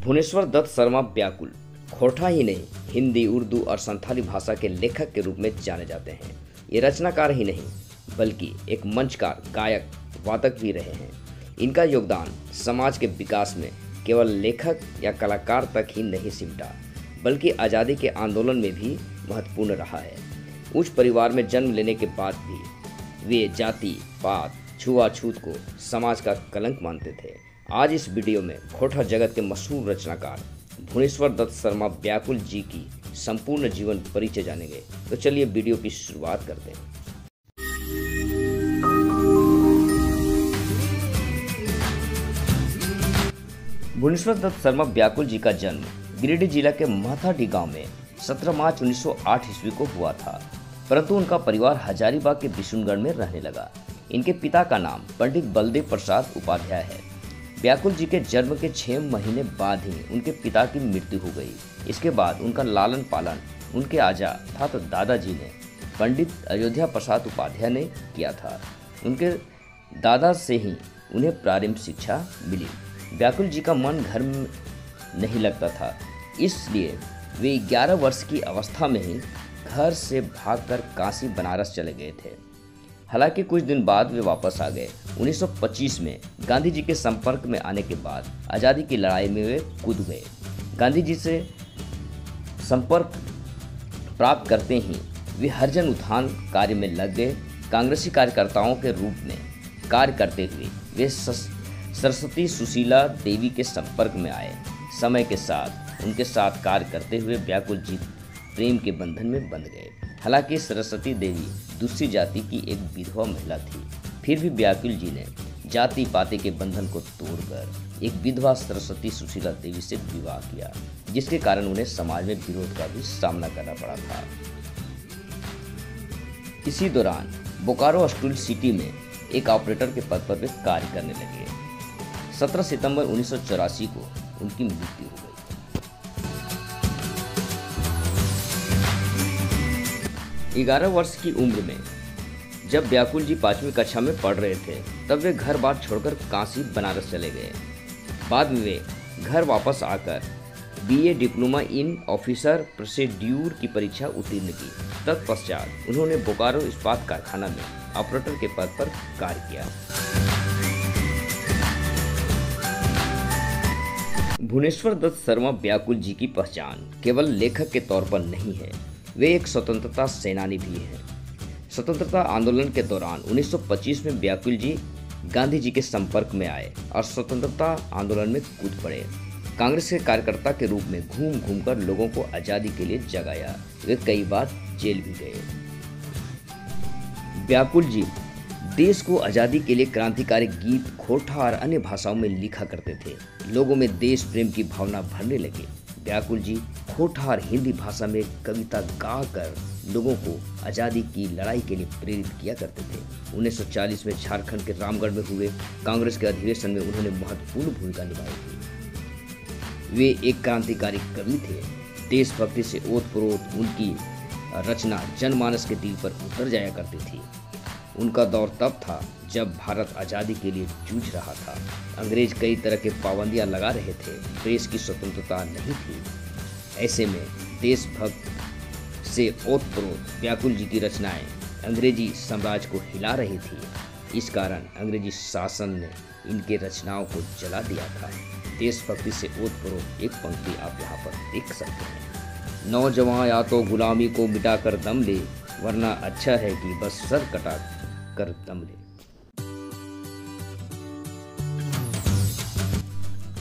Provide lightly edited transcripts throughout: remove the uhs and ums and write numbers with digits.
भुवनेश्वर दत्त शर्मा व्याकुल खोटा ही नहीं, हिंदी, उर्दू और संथाली भाषा के लेखक के रूप में जाने जाते हैं। ये रचनाकार ही नहीं बल्कि एक मंचकार, गायक, वादक भी रहे हैं। इनका योगदान समाज के विकास में केवल लेखक या कलाकार तक ही नहीं सिमटा, बल्कि आज़ादी के आंदोलन में भी महत्वपूर्ण रहा है। उच्च परिवार में जन्म लेने के बाद भी वे जाति, पात, छुआछूत को समाज का कलंक मानते थे। आज इस वीडियो में खोटा जगत के मशहूर रचनाकार भुवनेश्वर दत्त शर्मा व्याकुल जी की संपूर्ण जीवन परिचय जानेंगे। तो चलिए वीडियो की शुरुआत करते हैं। भुवनेश्वर दत्त शर्मा व्याकुल जी का जन्म गिरिडीह जिला के महथाडीह गांव में 17 मार्च 1908 ईस्वी को हुआ था, परंतु उनका परिवार हजारीबाग के बिशुनगढ़ में रहने लगा। इनके पिता का नाम पंडित बलदेव प्रसाद उपाध्याय है। व्याकुल जी के जन्म के 6 महीने बाद ही उनके पिता की मृत्यु हो गई। इसके बाद उनका लालन पालन उनके आजा अर्थात दादाजी ने पंडित अयोध्या प्रसाद उपाध्याय ने किया था। उनके दादा से ही उन्हें प्रारंभिक शिक्षा मिली। व्याकुल जी का मन घर में नहीं लगता था, इसलिए वे 11 वर्ष की अवस्था में ही घर से भागकर काशी बनारस चले गए थे। हालांकि कुछ दिन बाद वे वापस आ गए। 1925 में गांधी जी के संपर्क में आने के बाद आज़ादी की लड़ाई में वे कूद गए। गांधी जी से संपर्क प्राप्त करते ही वे हरिजन उत्थान कार्य में लग गए। कांग्रेसी कार्यकर्ताओं के रूप में कार्य करते हुए वे सरस्वती सुशीला देवी के संपर्क में आए। समय के साथ उनके साथ कार्य करते हुए व्याकुल जी प्रेम के बंधन में बंध गए। हालांकि सरस्वती देवी दूसरी जाति की एक विधवा महिला थी, फिर भी व्याकुल जी ने जाति पाति के बंधन को तोड़कर एक विधवा सरस्वती सुशीला देवी से विवाह किया, जिसके कारण उन्हें समाज में विरोध का भी सामना करना पड़ा था। इसी दौरान बोकारो स्टील सिटी में एक ऑपरेटर के पद पर वे कार्य करने लगे। 17 सितंबर 1984 को उनकी मृत्यु हो गई। 11 वर्ष की उम्र में जब व्याकुल जी 5वीं कक्षा में पढ़ रहे थे, तब वे घर बार छोड़कर काशी बनारस चले गए। बाद में वे घर वापस आकर BA diploma in officer procedure की परीक्षा उत्तीर्ण की। तत्पश्चात उन्होंने बोकारो इस्पात कारखाना में ऑपरेटर के पद पर कार्य किया। भुवनेश्वर दत्त शर्मा व्याकुल जी की पहचान केवल लेखक के तौर पर नहीं है, वे एक स्वतंत्रता सेनानी भी हैं। स्वतंत्रता आंदोलन के दौरान 1925 में व्याकुल जी गांधी जी के संपर्क में आए और स्वतंत्रता आंदोलन में कूद पड़े। कांग्रेस के कार्यकर्ता के रूप में घूम घूम कर लोगों को आज़ादी के लिए जगाया। वे कई बार जेल भी गए। व्याकुल जी देश को आज़ादी के लिए क्रांतिकारी गीत खोटा और अन्य भाषाओं में लिखा करते थे। लोगों में देश प्रेम की भावना भरने लगे। व्याकुल जी खोटा और हिंदी भाषा में कविता गाकर लोगों को आज़ादी की लड़ाई के लिए प्रेरित किया करते थे। 1940 में झारखंड के रामगढ़ में हुए कांग्रेस के अधिवेशन में उन्होंने महत्वपूर्ण भूमिका निभाई थी। वे एक क्रांतिकारी कवि थे। देशभक्ति से ओतप्रोत उनकी रचना जनमानस के दिल पर उतर जाया करती थी। उनका दौर तब था जब भारत आज़ादी के लिए जूझ रहा था। अंग्रेज कई तरह के पाबंदियां लगा रहे थे, प्रेस की स्वतंत्रता नहीं थी। ऐसे में देशभक्त से ओतप्रोत व्याकुल जी की रचनाएं अंग्रेजी साम्राज्य को हिला रही थी। इस कारण अंग्रेजी शासन ने इनके रचनाओं को जला दिया था। देशभक्ति से ओतप्रोत एक पंक्ति आप यहाँ पर देख सकते हैं। नौजवान या तो गुलामी को मिटा कर दम ले, वरना अच्छा है कि बस सर कटा कर दम ले।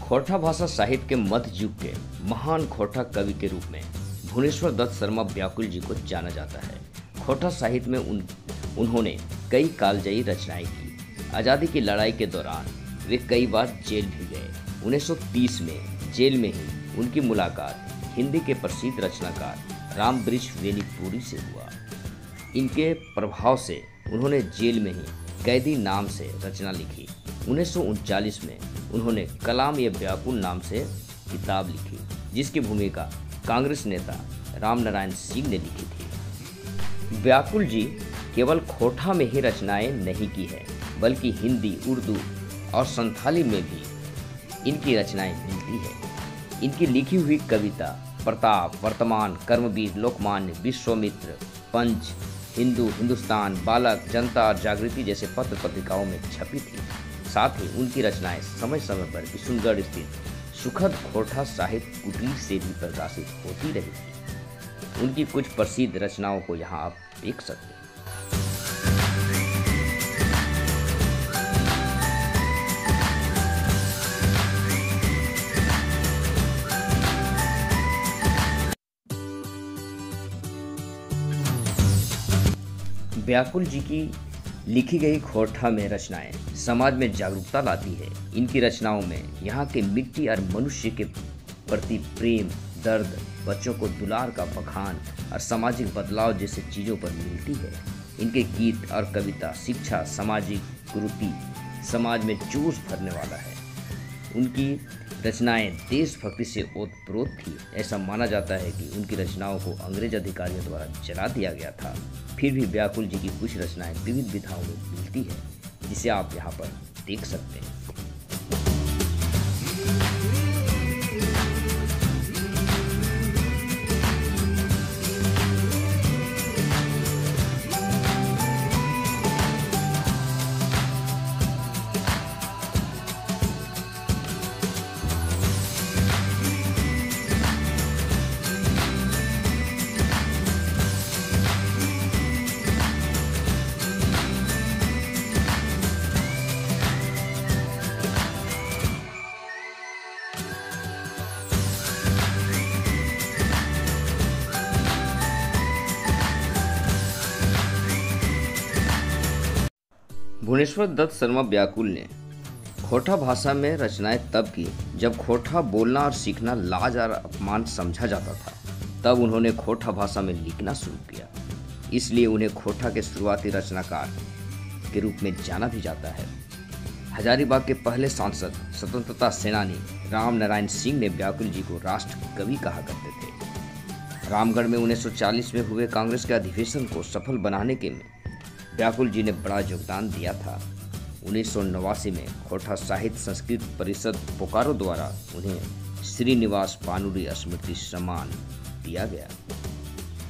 खोटा भाषा साहित्य के मध्य युग के महान खोटा कवि के रूप में भुवनेश्वर दत्त शर्मा व्याकुल जी को जाना जाता है। खोटा साहित्य में उन्होंने कई कालजयी रचनाएं की। आज़ादी की लड़ाई के दौरान वे कई बार जेल भी गए। 1930 में जेल में ही उनकी मुलाकात हिंदी के प्रसिद्ध रचनाकार रामवृक्ष वेनीपुरी से हुआ। इनके प्रभाव से उन्होंने जेल में ही कैदी नाम से रचना लिखी। 1939 में उन्होंने कलाम ये व्याकुल नाम से किताब लिखी, जिसकी भूमिका कांग्रेस नेता रामनारायण सिंह ने लिखी थी। व्याकुल जी केवल खोटा में ही रचनाएं नहीं की है, बल्कि हिंदी, उर्दू और संथाली में भी इनकी रचनाएं मिलती है। इनकी लिखी हुई कविता प्रताप, वर्तमान, कर्मवीर, लोकमान्य, विश्वामित्र, पंच, हिंदू, हिंदुस्तान, बालक, जनता और जागृति जैसे पत्र पत्रिकाओं में छपी थी। साथ ही उनकी रचनाएं समय समय पर विशुनगढ़ स्थित सुखद खोरठा साहित्य कुटीर से भी प्रकाशित होती रही थी। उनकी कुछ प्रसिद्ध रचनाओं को यहाँ आप देख सकते हैं। व्याकुल जी की लिखी गई खोरठा में रचनाएं समाज में जागरूकता लाती है। इनकी रचनाओं में यहाँ के मिट्टी और मनुष्य के प्रति प्रेम, दर्द, बच्चों को दुलार का बखान और सामाजिक बदलाव जैसे चीज़ों पर मिलती है। इनके गीत और कविता शिक्षा, सामाजिक कुरीति, समाज में जोश भरने वाला है। उनकी रचनाएं देशभक्ति से ओतप्रोत थी। ऐसा माना जाता है कि उनकी रचनाओं को अंग्रेज अधिकारियों द्वारा जला दिया गया था। फिर भी व्याकुल जी की कुछ रचनाएं विविध विधाओं में मिलती है, जिसे आप यहाँ पर देख सकते हैं। भुवनेश्वर दत्त शर्मा व्याकुल ने खोरठा भाषा में रचनाएं तब की जब खोरठा बोलना और सीखना लाज और अपमान समझा जाता था। तब उन्होंने खोरठा भाषा में लिखना शुरू किया। इसलिए उन्हें खोरठा के शुरुआती रचनाकार के रूप में जाना भी जाता है। हजारीबाग के पहले सांसद, स्वतंत्रता सेनानी राम नारायण सिंह ने व्याकुल जी को राष्ट्र कवि कहा करते थे। रामगढ़ में 1940 में हुए कांग्रेस के अधिवेशन को सफल बनाने के में व्याकुल जी ने बड़ा योगदान दिया था। 1989 में खोरठा साहित्य संस्कृत परिषद बोकारो द्वारा उन्हें श्रीनिवास पानुरी स्मृति सम्मान दिया गया।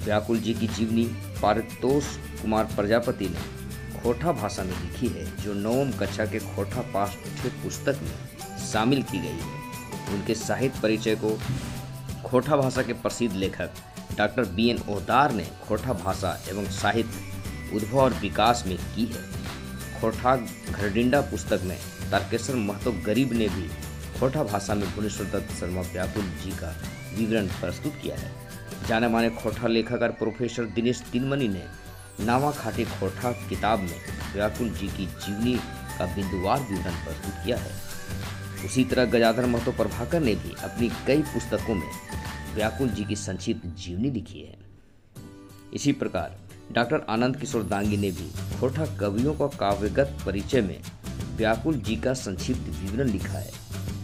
व्याकुल जी की जीवनी पारितोष कुमार प्रजापति ने खोरठा भाषा में लिखी है, जो 9वीं कक्षा के खोरठा पाठ्य पुस्तक में शामिल की गई है। उनके साहित्य परिचय को खोरठा भाषा के प्रसिद्ध लेखक डॉक्टर BN ओहदार ने खोरठा भाषा एवं साहित्य उद्भव और विकास में की है। खोरठा घरडिंडा पुस्तक में तारकेश्वर महतो गरीब ने भी खोरठा भाषा में भुवनेश्वर दत्त शर्मा व्याकुल जी का विवरण प्रस्तुत किया है। जाने माने खोरठा लेखक और प्रोफेसर दिनेश तिनमनी ने नावा खाटी खोरठा किताब में व्याकुल जी की जीवनी का बिंदुवार विवरण प्रस्तुत किया है। उसी तरह गजाधर महतो प्रभाकर ने भी अपनी कई पुस्तकों में व्याकुल जी की संक्षिप्त जीवनी लिखी है। इसी प्रकार डॉक्टर आनंद किशोर दांगी ने भी खोरठा कवियों का काव्यगत परिचय में व्याकुल जी का संक्षिप्त विवरण लिखा है।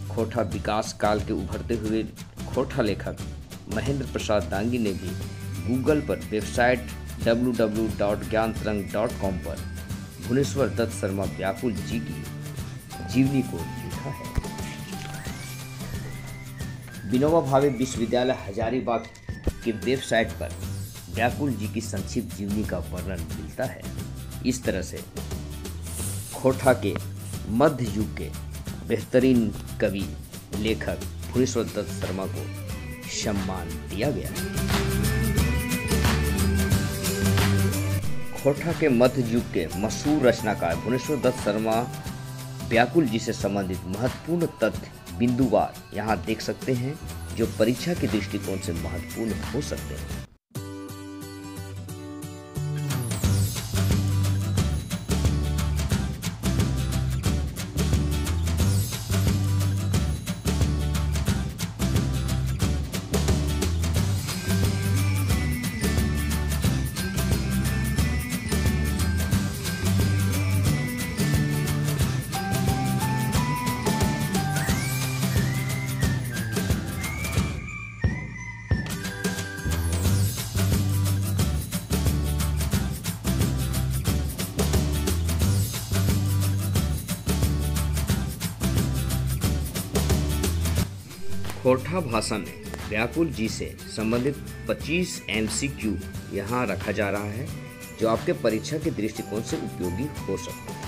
खोरठा विकास काल के उभरते हुए खोरठा लेखक महेंद्र प्रसाद दांगी ने भी गूगल पर वेबसाइट www.ज्ञानतरंग.com पर भुवनेश्वर दत्त शर्मा व्याकुल जी की जीवनी को लिखा है। विनोबा भावे विश्वविद्यालय हजारीबाग के वेबसाइट पर व्याकुल जी की संक्षिप्त जीवनी का वर्णन मिलता है। इस तरह से खोरठा के मध्य युग के बेहतरीन कवि लेखक भुवनेश्वर दत्त शर्मा को सम्मान दिया गया। खोरठा के मध्य युग के मशहूर रचनाकार भुवनेश्वर दत्त शर्मा व्याकुल जी से संबंधित महत्वपूर्ण तथ्य बिंदुवार यहाँ देख सकते हैं, जो परीक्षा के दृष्टिकोण से महत्वपूर्ण हो सकते हैं। खोरठा भाषा में व्याकुल जी से संबंधित 25 MCQ यहाँ रखा जा रहा है जो आपके परीक्षा के दृष्टिकोण से उपयोगी हो सकते हैं।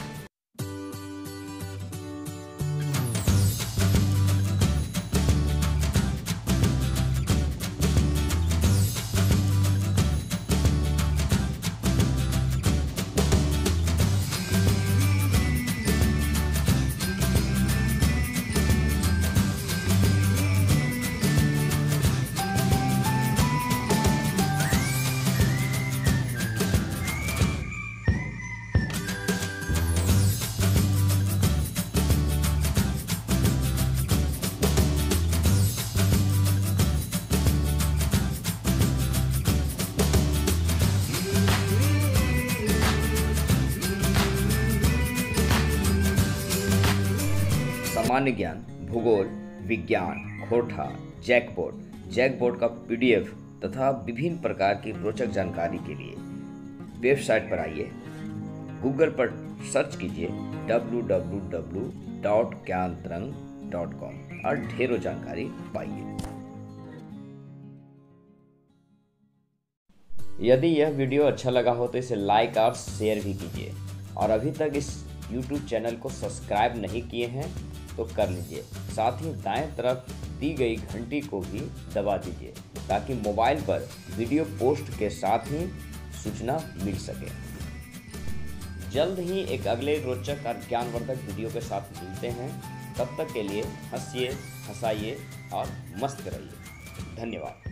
सामान्य ज्ञान, भूगोल, विज्ञान, खोरठा, जैकबोर्ड का PDF तथा विभिन्न प्रकार की रोचक जानकारी के लिए वेबसाइट पर आइए, गूगल पर सर्च कीजिए www.gyantarang.com और ढेरों जानकारी पाइए। यदि यह वीडियो अच्छा लगा हो तो इसे लाइक और शेयर भी कीजिए और अभी तक इस YouTube चैनल को सब्सक्राइब नहीं किए हैं तो कर लीजिए। साथ ही दाएं तरफ दी गई घंटी को भी दबा दीजिए ताकि मोबाइल पर वीडियो पोस्ट के साथ ही सूचना मिल सके। जल्द ही एक अगले रोचक और ज्ञानवर्धक वीडियो के साथ मिलते हैं। तब तक के लिए हंसिए, हंसाइए और मस्त रहिए। धन्यवाद।